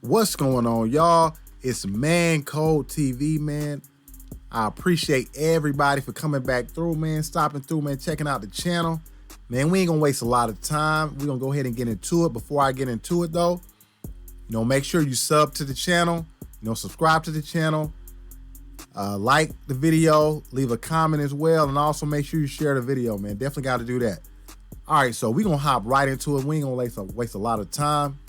What's going on, y'all? It's ManCodeTV, man. I appreciate everybody for coming back through, man, stopping through, man, checking out the channel. Man, we ain't gonna waste a lot of time. We're gonna go ahead and get into it. Before I get into it, though, make sure you sub to the channel, subscribe to the channel, like the video, leave a comment as well, and also make sure you share the video, man. Definitely got to do that. All right, so we're gonna hop right into it. We ain't gonna waste a lot of time.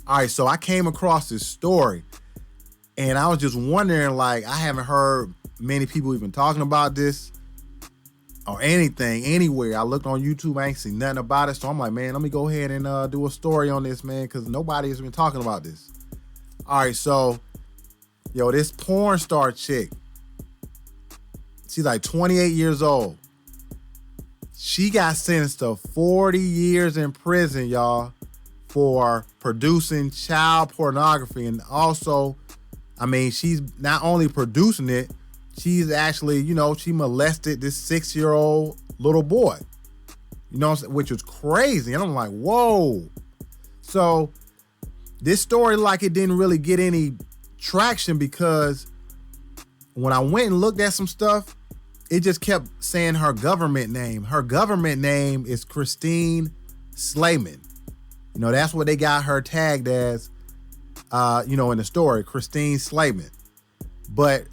All right, so I came across this story, and I was just wondering, like, I haven't heard many people even talking about this or anything anywhere. I looked on YouTube, I ain't seen nothing about it, so I'm like, man, let me go ahead and do a story on this, man, because nobody has been talking about this. All right, so, this Pornstar chick, she's like 28 years old. She got sentenced to 40 years in prison, y'all, for producing child pornography. And also, she's not only producing it, she's actually, she molested this 6-year-old little boy, which was crazy. And I'm like, whoa. So this story, like, it didn't really get any traction because when I went and looked at some stuff, it just kept saying her government name. Her government name is Christine Slayman. That's what they got her tagged as, in the story, Christine Slayman. But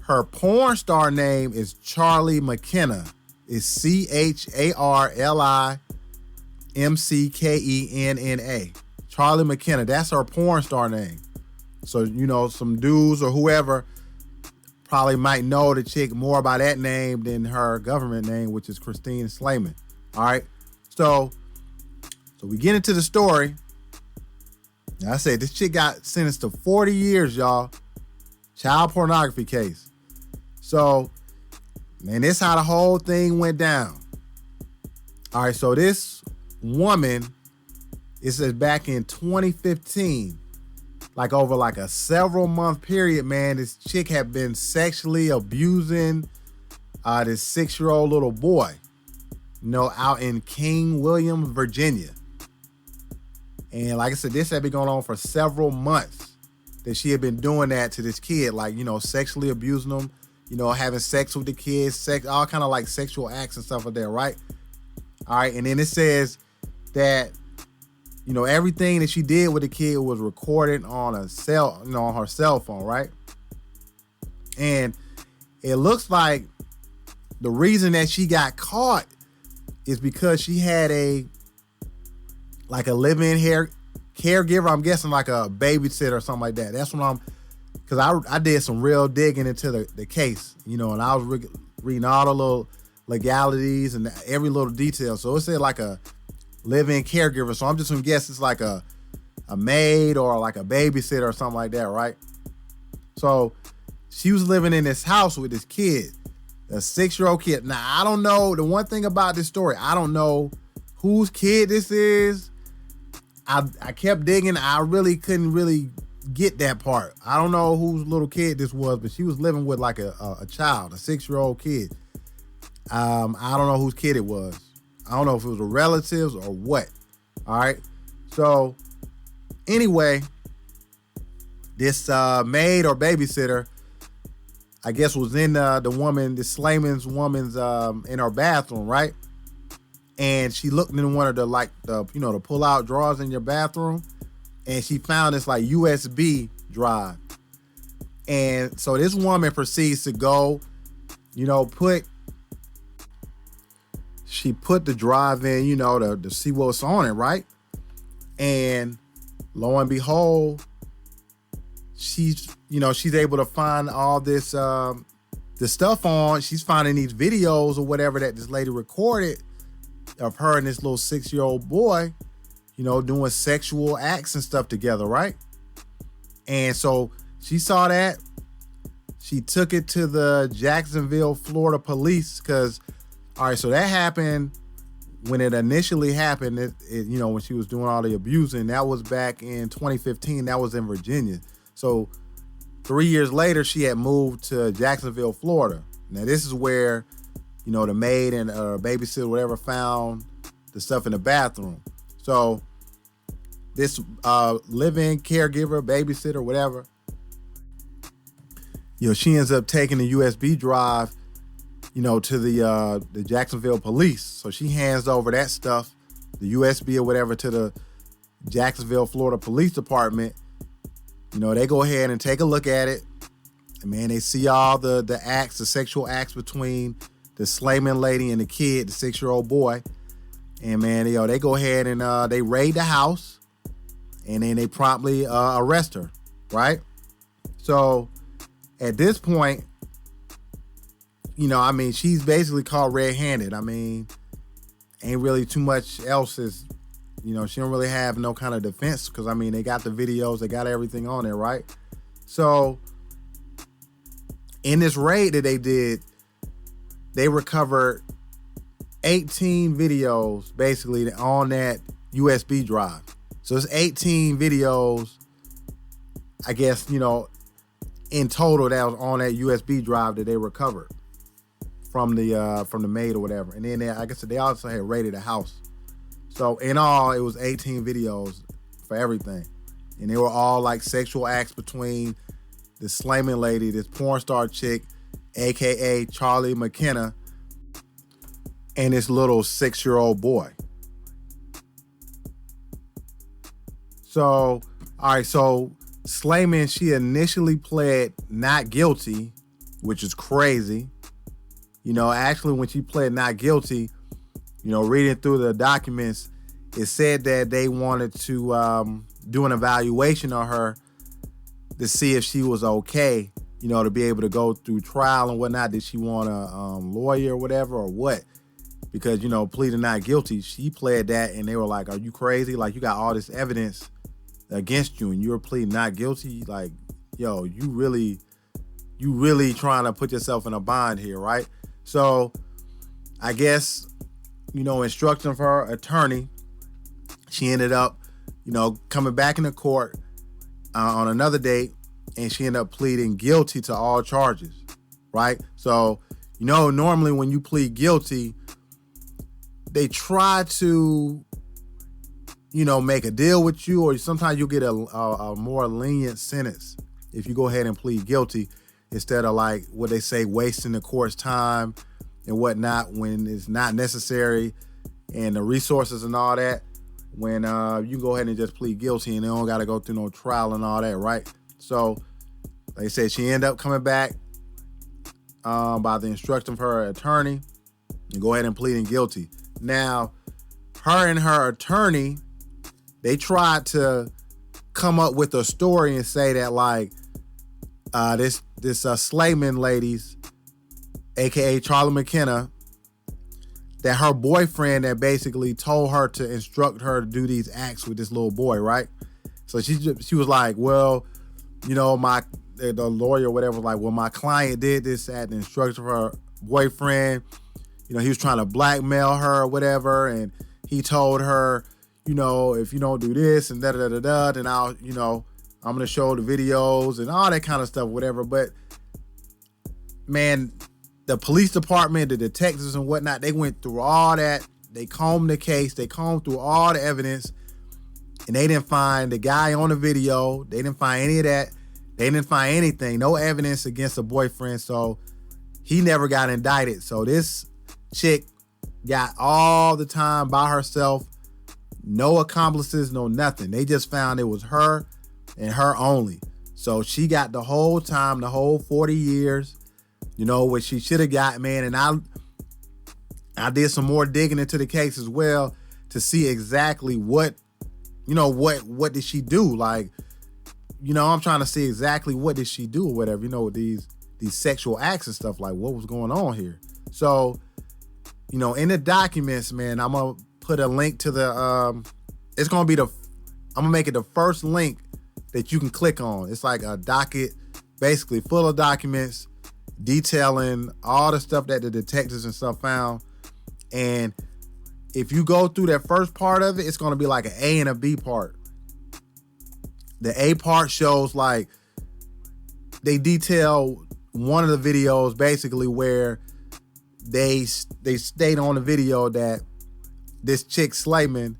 her porn star name is Charli McKenna. It's CharliMcKenna. Charli McKenna. That's her porn star name. So, some dudes or whoever probably might know the chick more by that name than her government name, which is Christine Slayman. All right. So we get into the story. Now, I said this chick got sentenced to 40 years, y'all. Child pornography case. So, man, this is how the whole thing went down. All right, so this woman, it says back in 2015, over a several month period, man, this chick had been sexually abusing this 6-year-old little boy, out in King William, Virginia. And like I said, this had been going on for several months that she had been doing that to this kid, sexually abusing him, having sex with the kids, all kind of like sexual acts and stuff like that, right? All right, and then it says that, everything that she did with the kid was recorded on on her cell phone, right? And it looks like the reason that she got caught is because she had a live-in caregiver. I'm guessing like a babysitter or something like that. That's what because I did some real digging into the case, and I was reading all the little legalities and every little detail. So it said like a live-in caregiver. So I'm just gonna guess it's like a maid or like a babysitter or something like that, right? So she was living in this house with this kid, a 6-year-old kid. Now, I don't know. The one thing about this story, I don't know whose kid this is. I kept digging. I really couldn't get that part. I don't know whose little kid this was, but she was living with like a child, a 6-year-old kid. I don't know whose kid it was. I don't know if it was a relatives or what. All right. So anyway, this maid or babysitter, I guess, was in the Slayman's woman's in her bathroom, right? And she looked in one of the pull out drawers in your bathroom, and she found this like USB drive. And so this woman proceeds to go, she put the drive in, to see what's on it, right? And lo and behold, she's able to find all this the stuff on. She's finding these videos or whatever that this lady recorded of her and this little 6-year-old boy, doing sexual acts and stuff together, right? And so she saw that. She took it to the Jacksonville, Florida police because, all right, so that happened when it initially happened, when she was doing all the abusing. That was back in 2015. That was in Virginia. So 3 years later, she had moved to Jacksonville, Florida. Now, this is where, the maid and, babysitter, whatever, found the stuff in the bathroom. So this live-in caregiver, babysitter, whatever, she ends up taking the USB drive, to the Jacksonville police. So she hands over that stuff, the USB or whatever, to the Jacksonville, Florida Police Department. They go ahead and take a look at it. And man, they see all the acts, the sexual acts between the Slayman lady and the kid, the 6-year-old boy. And man, they go ahead and they raid the house, and then they promptly arrest her, right? So at this point, she's basically caught red-handed. Ain't really too much else is, she don't really have no kind of defense because, they got the videos, they got everything on there, right? So in this raid that they did, they recovered 18 videos basically on that USB drive. So it's 18 videos, I guess, in total that was on that USB drive that they recovered from the maid or whatever. And then they also had raided the house. So in all, it was 18 videos for everything. And they were all like sexual acts between this Slayman lady, this porn star chick, AKA Charli McKenna, and this little 6-year-old boy. So, all right, so Slayman, she initially pled not guilty, which is crazy. Actually, when she pled not guilty, reading through the documents, it said that they wanted to do an evaluation on her to see if she was okay, to be able to go through trial and whatnot. Did she want a lawyer or whatever, or what? Because, pleading not guilty, she pled that, and they were like, are you crazy? Like, you got all this evidence against you, and you're pleading not guilty? Like, yo, you really trying to put yourself in a bind here, right? So I guess, instructing of her attorney, she ended up, coming back into court on another date, and she ended up pleading guilty to all charges, right? So, normally when you plead guilty, they try to, make a deal with you, or sometimes you'll get a more lenient sentence if you go ahead and plead guilty, instead of like what they say, wasting the court's time and whatnot when it's not necessary, and the resources and all that, when you go ahead and just plead guilty and they don't got to go through no trial and all that, right? So they said she ended up coming back by the instruction of her attorney and go ahead and pleading guilty. Now, her and her attorney, they tried to come up with a story and say that like this Slayman ladies, aka Charli McKenna, that her boyfriend that basically told her to instruct her to do these acts with this little boy, right? So she was like, well, the lawyer or whatever was like, well, my client did this at the instruction of her boyfriend. He was trying to blackmail her or whatever, and he told her, if you don't do this and da-da-da-da-da, then I'll, I'm going to show the videos and all that kind of stuff, whatever. But, man, the police department, the detectives and whatnot, they went through all that. They combed the case. They combed through all the evidence, and they didn't find the guy on the video. They didn't find any of that. They didn't find anything, no evidence against the boyfriend. So he never got indicted. So this chick got all the time by herself, no accomplices, no nothing. They just found it was her and her only. So she got the whole time, the whole 40 years, what she should have got, man. And I did some more digging into the case as well to see exactly what did she do? Like, I'm trying to see exactly what did she do or whatever, with these sexual acts and stuff, like what was going on here. So, in the documents, man, I'm going to put a link to the, I'm going to make it the first link that you can click on. It's like a docket, basically full of documents detailing all the stuff that the detectives and stuff found. And if you go through that first part of it, it's going to be like an A and a B part. The A part shows like they detail one of the videos basically where they state on the video that this chick Slayman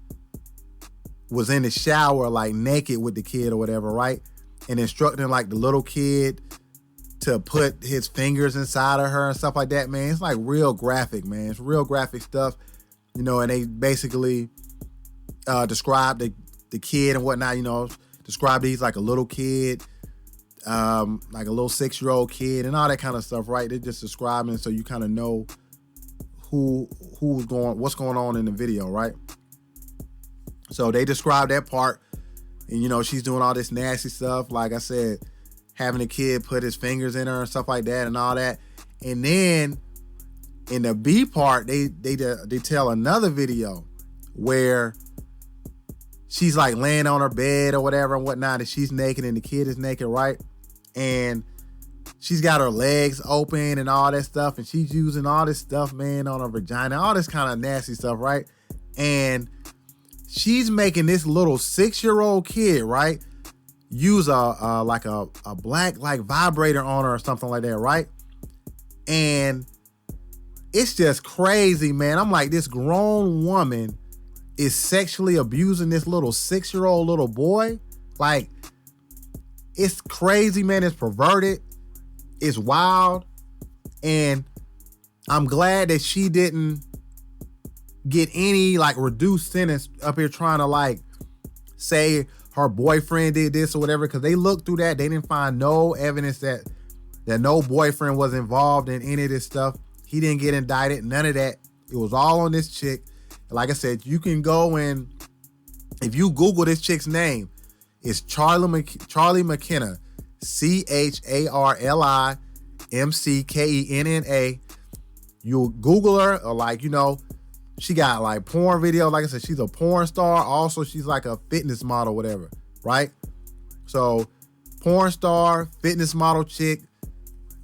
was in the shower like naked with the kid or whatever, right? And instructing like the little kid to put his fingers inside of her and stuff like that, man. It's like real graphic, man. It's real graphic stuff, you know, and they basically describe the kid and whatnot, you know, described he's like a little kid, like a little 6-year-old kid and all that kind of stuff, right? They're just describing it so you kind of know what's going on in the video, right? So they describe that part, and you know, she's doing all this nasty stuff, like I said, having the kid put his fingers in her and stuff like that and all that. And then in the B part, they tell another video where she's like laying on her bed or whatever and whatnot, and she's naked and the kid is naked, right? And she's got her legs open and all that stuff, and she's using all this stuff, man, on her vagina, all this kind of nasty stuff, right? And she's making this little 6-year-old kid, right, use a black like vibrator on her or something like that, right? And it's just crazy, man. I'm like, this grown woman is sexually abusing this little 6-year-old little boy. Like, it's crazy, man. It's perverted. It's wild. And I'm glad that she didn't get any like reduced sentence up here trying to like say her boyfriend did this or whatever, because they looked through that. They didn't find no evidence that no boyfriend was involved in any of this stuff. He didn't get indicted, none of that. It was all on this chick. And like I said, you can go and if you Google this chick's name, it's Charli McKenna, CharliMcKenna. You'll Google her, or like, you know, she got like porn videos. Like I said, she's a porn star. Also, she's like a fitness model, whatever, right? So, porn star, fitness model chick,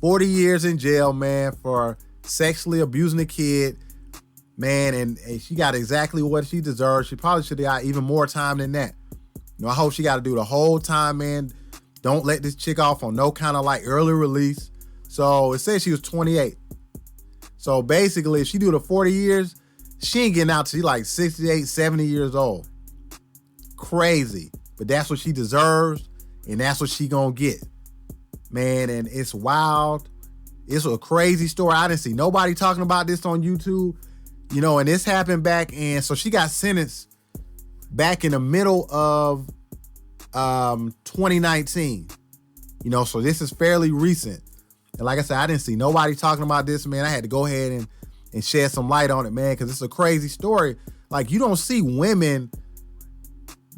40 years in jail, man, for sexually abusing a kid, man, and she got exactly what she deserves. She probably should have got even more time than that. You know, I hope she got to do the whole time, man. Don't let this chick off on no kind of like early release. So it says she was 28. So basically, if she do the 40 years, she ain't getting out till she like 68, 70 years old. Crazy. But that's what she deserves, and that's what she gonna get. Man, and it's wild. It's a crazy story. I didn't see nobody talking about this on YouTube. You know, and this happened back in, so she got sentenced back in the middle of 2019. You know, so this is fairly recent. And like I said, I didn't see nobody talking about this, man. I had to go ahead and shed some light on it, man, because it's a crazy story. Like, you don't see women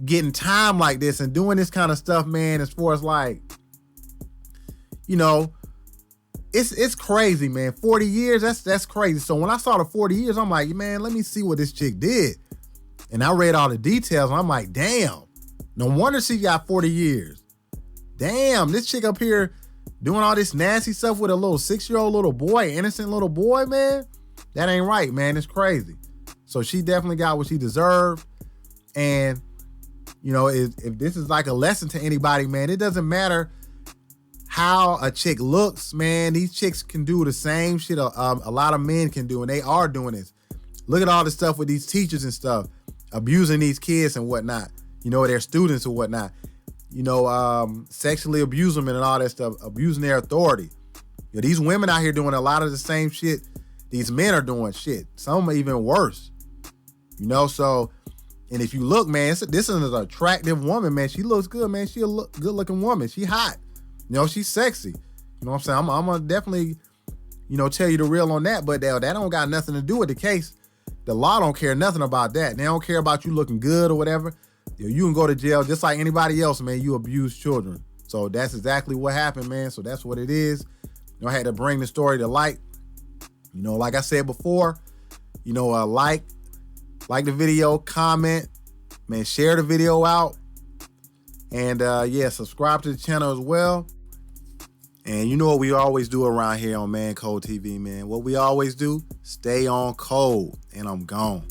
getting time like this and doing this kind of stuff, man, as far as like, you know, it's crazy, man. 40 years, that's crazy. So when I saw the 40 years, I'm like, man, let me see what this chick did. And I read all the details, and I'm like, damn, no wonder she got 40 years. Damn, this chick up here doing all this nasty stuff with a little 6-year-old little boy, innocent little boy, man. That ain't right, man. It's crazy. So she definitely got what she deserved. And, you know, if this is like a lesson to anybody, man, it doesn't matter how a chick looks, man. These chicks can do the same shit a lot of men can do, and they are doing this. Look at all the stuff with these teachers and stuff, abusing these kids and whatnot, you know, their students or whatnot, you know, sexually abusing them and all that stuff, abusing their authority. You know, these women out here doing a lot of the same shit these men are doing, shit. Some are even worse, you know. So, and if you look, man, this is an attractive woman, man. She looks good, man. She a good looking woman. She hot. You know, she's sexy. You know what I'm saying? I'm gonna definitely, you know, tell you the real on that, but that don't got nothing to do with the case. The law don't care nothing about that. They don't care about you looking good or whatever. You can go to jail just like anybody else, man. You abuse children. So that's exactly what happened, man. So that's what it is. You know, I had to bring the story to light. You know, like I said before, you know, like the video, comment, man, share the video out. And yeah, subscribe to the channel as well. And you know what we always do around here on ManCodeTV, man. What we always do, stay on code, and I'm gone.